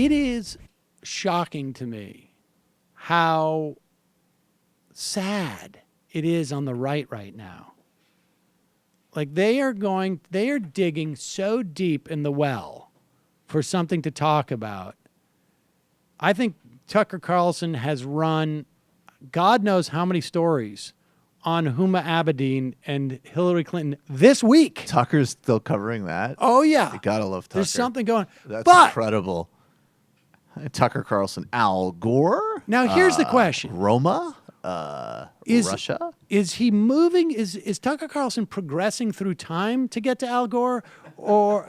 It is shocking to me how sad it is on the right now. Like they are digging so deep in the well for something to talk about. I think Tucker Carlson has run God knows how many stories on Huma Abedin and Hillary Clinton this week. Tucker's still covering that? Oh, yeah. You gotta love Tucker. There's something going on. That's incredible. Tucker Carlson, Al Gore. Now, here's the question. Roma? Russia? Is he moving? Is Tucker Carlson progressing through time to get to Al Gore? Or,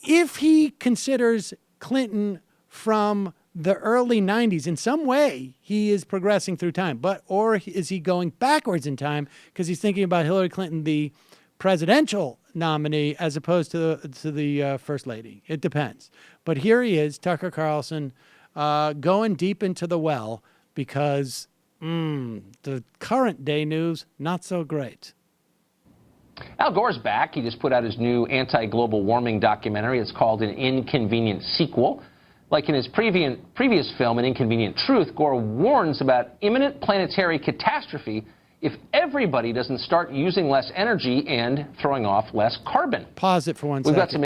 if he considers Clinton from the early 90s, in some way, he is progressing through time. Or is he going backwards in time because he's thinking about Hillary Clinton, the presidential nominee, as opposed to the first lady? It depends. But here he is, Tucker Carlson, going deep into the well because the current day news, not so great. Al Gore's back. He just put out his new anti-global warming documentary. It's called An Inconvenient Sequel. Like in his previous film, An Inconvenient Truth, Gore warns about imminent planetary catastrophe if everybody doesn't start using less energy and throwing off less carbon. Pause it for one second.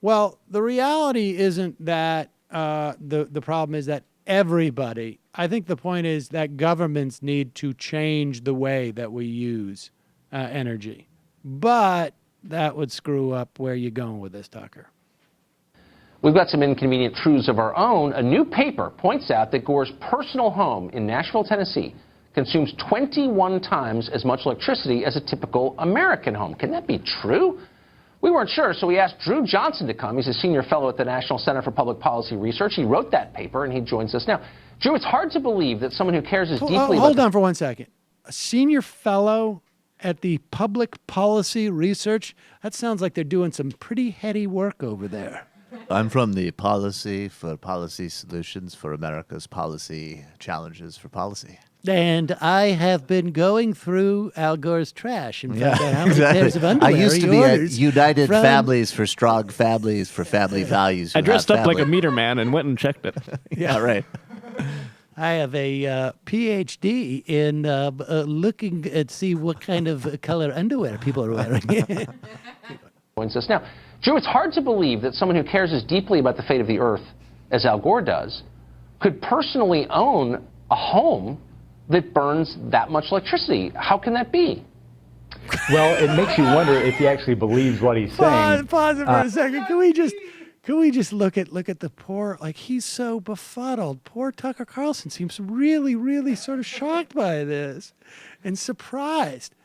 Well, the reality isn't that the problem is that everybody. I think the point is that governments need to change the way that we use energy. But that would screw up where you're going with this, Tucker. We've got some inconvenient truths of our own. A new paper points out that Gore's personal home in Nashville, Tennessee, consumes 21 times as much electricity as a typical American home. Can that be true? We weren't sure, so we asked Drew Johnson to come. He's a senior fellow at the National Center for Public Policy Research. He wrote that paper, and he joins us now. Drew, it's hard to believe that someone who cares as deeply about... Hold on for one second. A senior fellow at the Public Policy Research? That sounds like they're doing some pretty heady work over there. I'm from the Policy for Policy Solutions for America's Policy Challenges for Policy. And I have been going through Al Gore's trash and found out how many pairs of underwear I used to be at United from... Families for Strong Families for Family Values. I dressed up like a meter man and went and checked it. Yeah, right. I have a PhD in looking at see what kind of color underwear people are wearing. Joins us now. Drew, it's hard to believe that someone who cares as deeply about the fate of the Earth as Al Gore does could personally own a home that burns that much electricity. How can that be? Well, it makes you wonder if he actually believes what he's saying. Pause it for a second. Can we just look at the poor, like he's so befuddled. Poor Tucker Carlson seems really, really sort of shocked by this and surprised.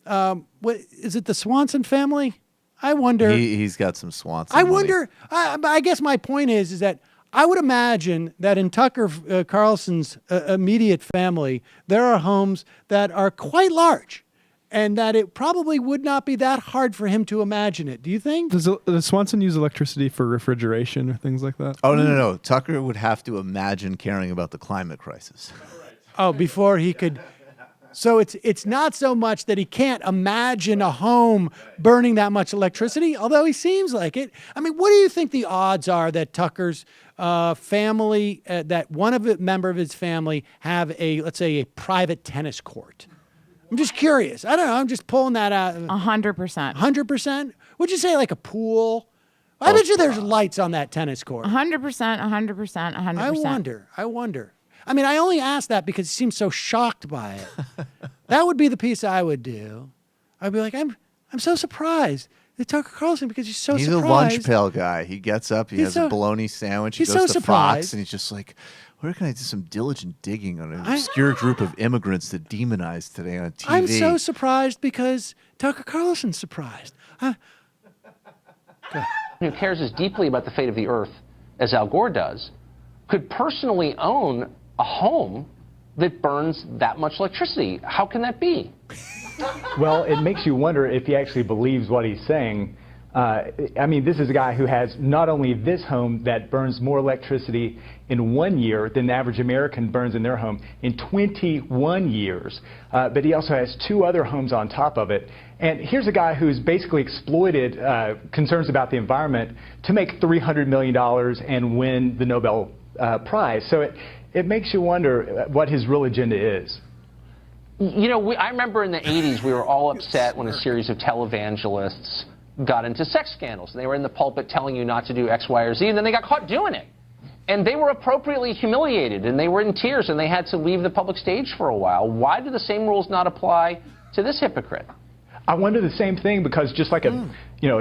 What is it, the Swanson family? I wonder. He's got some Swanson I money. wonder. I guess my point is that I would imagine that in Tucker Carlson's immediate family, there are homes that are quite large, and that it probably would not be that hard for him to imagine it. Do you think? Does Swanson use electricity for refrigeration or things like that? Oh, no. Tucker would have to imagine caring about the climate crisis. Oh, before he could... So it's not so much that he can't imagine a home burning that much electricity, although he seems like it. I mean, what do you think the odds are that Tucker's family, that member of his family have let's say, a private tennis court? I'm just curious. I don't know. I'm just pulling that out. 100%. 100%? Would you say like a pool? I bet you there's lights on that tennis court. 100%, 100%. I wonder. I mean, I only ask that because he seems so shocked by it. That would be the piece I would do. I'd be like, I'm so surprised that Tucker Carlson, because he's so surprised. He's a lunch pail guy. He gets up, he has a bologna sandwich, he goes to Fox, and he's just like, where can I do some diligent digging on an obscure group of immigrants that demonized today on TV? I'm so surprised because Tucker Carlson's surprised. Who cares as deeply about the fate of the Earth as Al Gore does could personally own a home that burns that much electricity. How can that be? Well, it makes you wonder if he actually believes what he's saying I mean, this is a guy who has not only this home that burns more electricity in 1 year than the average American burns in their home in 21 years, but he also has 2 other homes on top of it. And here's a guy who's basically exploited concerns about the environment to make $300 million and win the Nobel Prize. So it makes you wonder what his real agenda is. You know, I remember in the 80s we were all upset when a series of televangelists got into sex scandals. They were in the pulpit telling you not to do X, Y, or Z, and then they got caught doing it. And they were appropriately humiliated, and they were in tears, and they had to leave the public stage for a while. Why do the same rules not apply to this hypocrite? I wonder the same thing, because just like a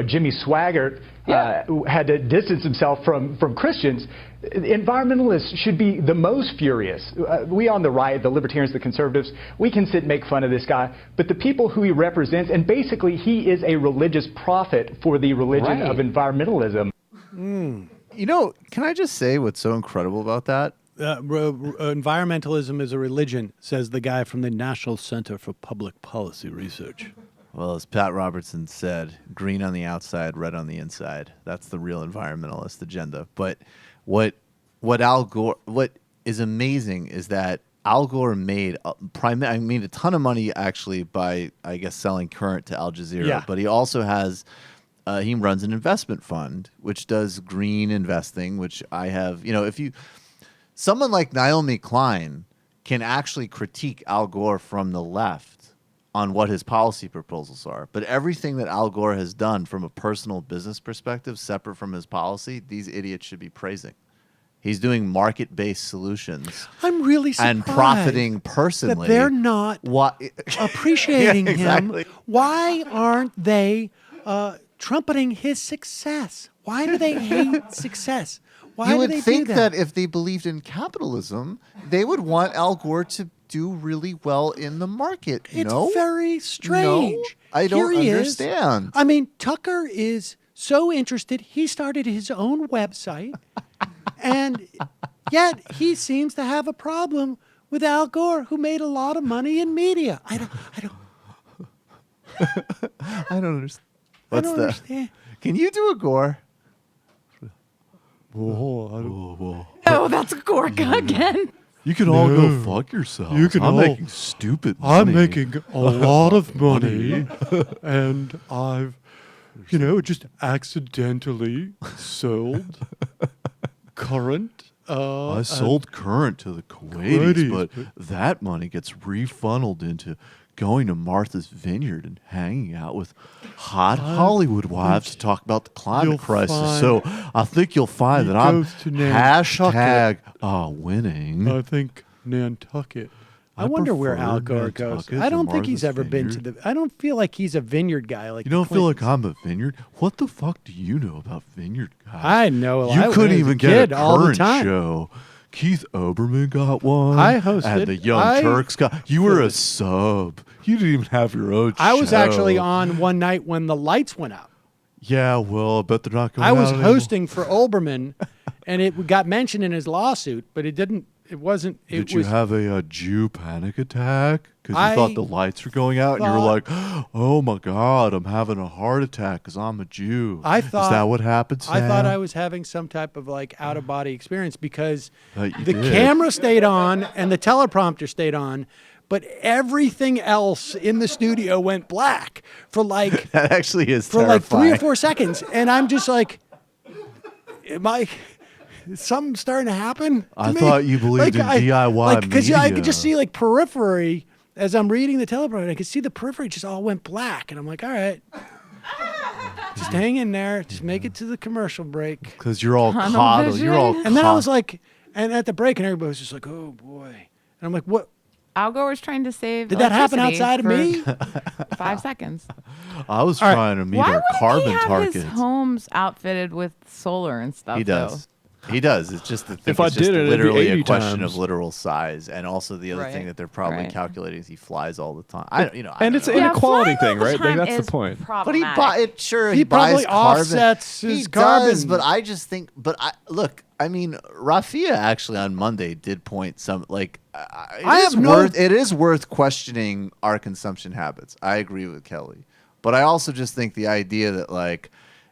Jimmy Swaggart had to distance himself from Christians, environmentalists should be the most furious. We on the right, the libertarians, the conservatives, we can sit and make fun of this guy, but the people who he represents, and basically he is a religious prophet for the religion of environmentalism. You know, can I just say what's so incredible about that? Environmentalism is a religion, says the guy from the National Center for Public Policy Research. Well, as Pat Robertson said, green on the outside, red on the inside. That's the real environmentalist agenda. But what is amazing is that Al Gore made a ton of money actually by, I guess, selling Current to Al Jazeera. Yeah. But he also has he runs an investment fund which does green investing, which I have. You know, someone like Naomi Klein can actually critique Al Gore from the left on what his policy proposals are. But everything that Al Gore has done from a personal business perspective, separate from his policy, these idiots should be praising. He's doing market-based solutions. I'm really surprised and profiting personally. that they're not appreciating exactly. him. Why aren't they trumpeting his success? Why do they hate success? Why you would do they think do that if they believed in capitalism, they would want Al Gore to do really well in the market. It's very strange. No, I don't understand. I mean, Tucker is so interested. He started his own website, and yet he seems to have a problem with Al Gore, who made a lot of money in media. I don't understand. I don't understand. Can you do a Gore? Oh, that's Gore again. You can all go fuck yourselves. I'm making stupid money. I'm making a lot of money, and I've, just accidentally sold Current. I sold Current to the Kuwaitis, but that money gets refunneled into going to Martha's Vineyard and hanging out with hot Hollywood wives to talk about the climate crisis. So I think you'll find that I'm hashtag winning. I think Nantucket. I wonder where Al Gore goes. I don't think he's ever been to I don't feel like he's a vineyard guy. Like you don't feel like I'm a vineyard? What the fuck do you know about vineyard guys? I know. You couldn't even get a Current show. Keith Oberman got one. I hosted. And the Young Turks got. You were a sub. You didn't even have your own show. I was actually on one night when the lights went out. Yeah, well, I bet they're not going I was out hosting for Oberman, and it got mentioned in his lawsuit, but it didn't. It wasn't. Did you have a Jew panic attack? Because you thought the lights were going out, and you were like, oh my God, I'm having a heart attack because I'm a Jew. I thought, is that what happened, Sam? I thought I was having some type of out-of-body experience because the did. camera stayed on and the teleprompter stayed on, but everything else in the studio went black for like that actually is for terrifying. like 3 or 4 seconds, and I'm just like, is something starting to happen? I thought you believed in DIY because media. I could just see like periphery as I'm reading the teleprompter. I could see the periphery just all went black, and I'm like, all right, just hang in there, just make it to the commercial break. Because you're all coddled. And then I was like, and at the break, and everybody was just like, oh boy, and I'm like, what? Al Gore was trying to save. Did that happen outside of me? 5 seconds. I was trying to meet our carbon targets. Why wouldn't he have his homes outfitted with solar and stuff? He does. He does. It's just the thing. If I did it, literally it'd be 80 a question times. of literal size, and also the other thing that they're probably calculating is he flies all the time. And it's an inequality thing, right? Like, that's the point. But he He buys probably offsets carbon. his He carbon. does, but I just think. Look, I mean, Rafia actually on Monday did point some like. It is worth questioning our consumption habits. I agree with Kelly, but I also just think the idea that like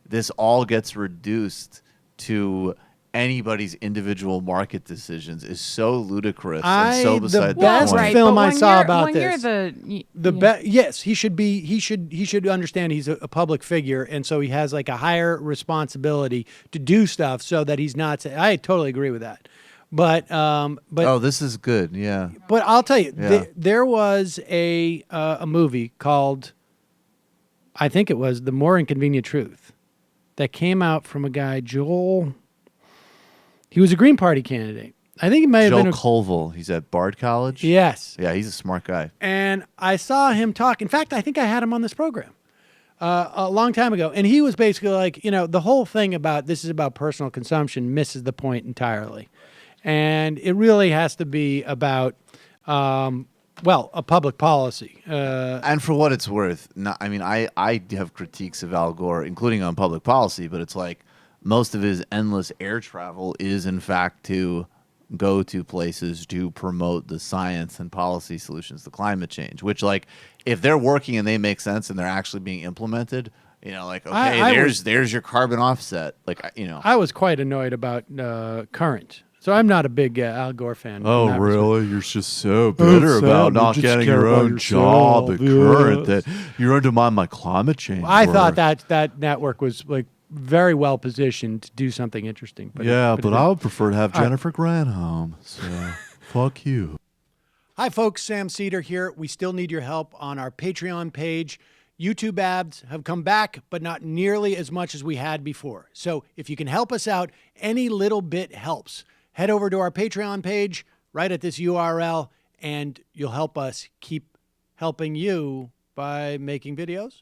this all gets reduced to anybody's individual market decisions is so ludicrous and so beside the best point. film but I when saw you're- about when this. You're Yes, he should understand he's a public figure, and so he has like a higher responsibility to do stuff so that he's not. I totally agree with that, but Oh, this is good. Yeah. but I'll tell you, Yeah. there was a movie called, I think it was The More Inconvenient Truth, that came out from a guy, Joel. He was a Green Party candidate. I think he may have Joe been. Colville. He's at Bard College. Yes. Yeah, he's a smart guy. And I saw him talk. In fact, I think I had him on this program a long time ago. And he was basically like, the whole thing about this is about personal consumption misses the point entirely. And it really has to be about, a public policy. And for what it's worth, I have critiques of Al Gore, including on public policy, but it's like most of his endless air travel is, in fact, to go to places to promote the science and policy solutions to climate change, which, like, if they're working and they make sense and they're actually being implemented, there's your carbon offset. I was quite annoyed about Current. So I'm not a big Al Gore fan. Oh, in that really? You're just so bitter about not getting your own job at Current that you're undermining my climate change I thought work. that network was like very well positioned to do something interesting. But I would prefer to have Jennifer Granholm. So, fuck you. Hi, folks. Sam Seder here. We still need your help on our Patreon page. YouTube ads have come back, but not nearly as much as we had before. So if you can help us out, any little bit helps. Head over to our Patreon page right at this URL, and you'll help us keep helping you by making videos